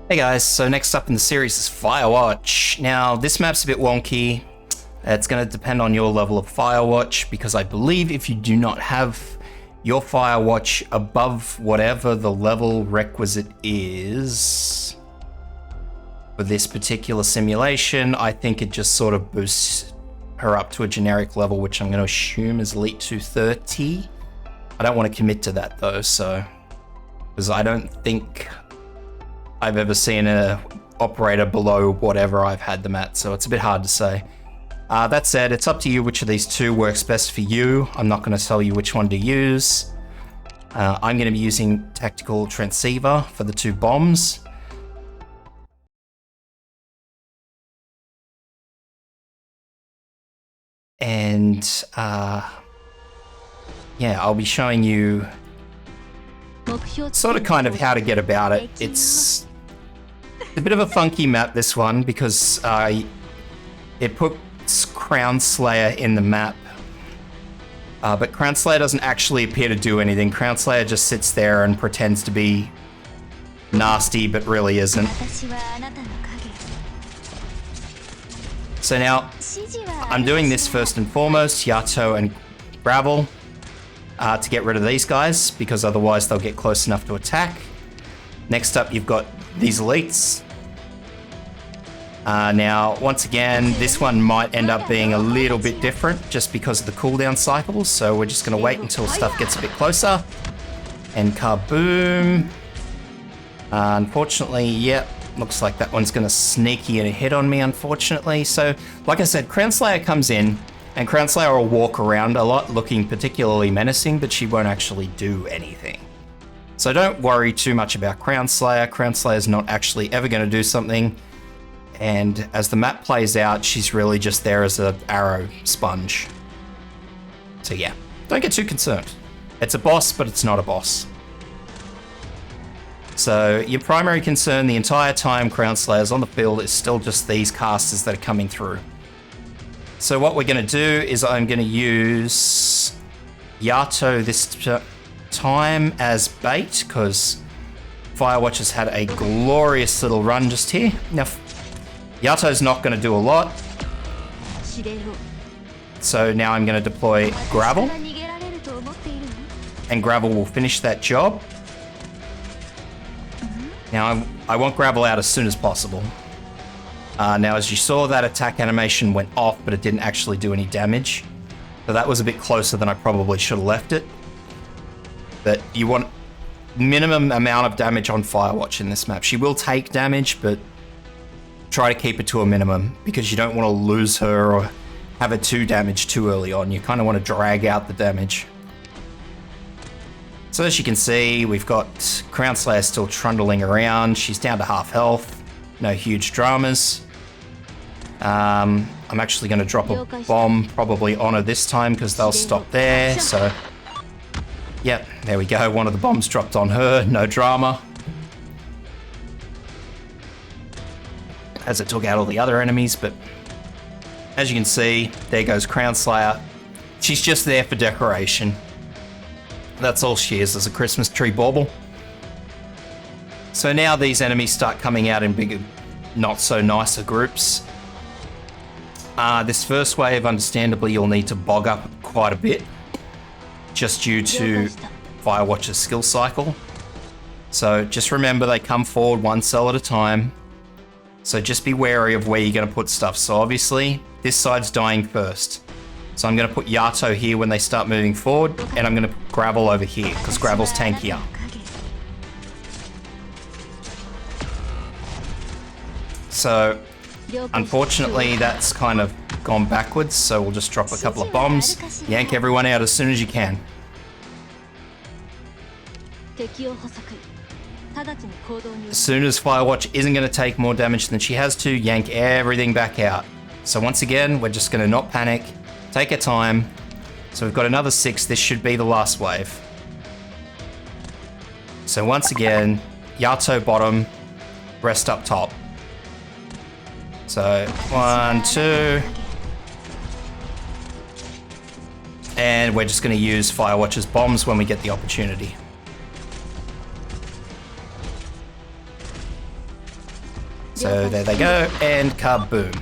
Hey guys, so next up in the series is Firewatch. Now, this map's a bit wonky. It's going to depend on your level of Firewatch, because I believe if you do not have your Firewatch above whatever the level requisite is for this particular simulation, I think it just sort of boosts her up to a generic level, which I'm going to assume is Elite 230. I don't want to commit to that though, so because I don't think I've ever seen a operator below whatever I've had them at, so it's a bit hard to say. That said, it's up to you which of these two works best for you. I'm not going to tell you which one to use. I'm going to be using Tactical Transceiver for the two bombs. And yeah, I'll be showing you sort of kind of how to get about it. It's a bit of a funky map, this one, because it puts Crown Slayer in the map. But Crown Slayer doesn't actually appear to do anything. Crown Slayer just sits there and pretends to be nasty, but really isn't. So now, I'm doing this first and foremost, Yato and Gravel, to get rid of these guys, because otherwise they'll get close enough to attack. Next up, you've got these elites. Now, once again, this one might end up being a little bit different just because of the cooldown cycles, so we're just going to wait until stuff gets a bit closer. And kaboom. Unfortunately, yep, looks like that one's going to sneaky and hit on me, unfortunately. So, like I said, Crown Slayer comes in, and Crown Slayer will walk around a lot looking particularly menacing, but she won't actually do anything. So don't worry too much about Crown Slayer. Crown Slayer's not actually ever going to do something. And as the map plays out, she's really just there as an arrow sponge. So yeah, don't get too concerned. It's a boss, but it's not a boss. So your primary concern the entire time Crown Slayer's on the field is still just these casters that are coming through. So what we're going to do is I'm going to use Yato this time as bait, because Firewatch has had a glorious little run just here. Now, Yato's not going to do a lot. So now I'm going to deploy Gravel. And Gravel will finish that job. Now, I want Gravel out as soon as possible. Now, as you saw, that attack animation went off, but it didn't actually do any damage. So that was a bit closer than I probably should have left it. But you want minimum amount of damage on Firewatch in this map. She will take damage, but try to keep it to a minimum, because you don't want to lose her or have her too damaged too early on. You kind of want to drag out the damage. So as you can see, we've got Crown Slayer still trundling around. She's down to half health. No huge dramas. I'm actually going to drop a bomb probably on her this time, because they'll stop there. So, yep, there we go. One of the bombs dropped on her. No drama. As it took out all the other enemies, but as you can see, there goes Crown Slayer. She's just there for decoration. That's all she is a Christmas tree bauble. So now these enemies start coming out in bigger, not so nicer groups. This first wave, understandably, you'll need to bog up quite a bit, just due to Firewatch's skill cycle. So just remember, they come forward one cell at a time. So just be wary of where you're going to put stuff. So obviously, this side's dying first. So I'm going to put Yato here when they start moving forward, and I'm going to put Gravel over here, because Gravel's tankier. So, unfortunately, that's kind of gone backwards, so we'll just drop a couple of bombs, yank everyone out as soon as you can. As soon as Firewatch isn't going to take more damage than she has to, yank everything back out. So once again, we're just going to not panic, take our time. So we've got another 6, this should be the last wave. So once again, Yato bottom, rest up top. So 1, 2. And we're just going to use Firewatch's bombs when we get the opportunity. So there they go, and kaboom.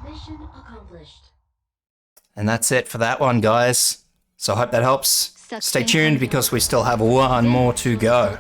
Mission accomplished. And that's it for that one, guys. So I hope that helps. Stay tuned because we still have one more to go.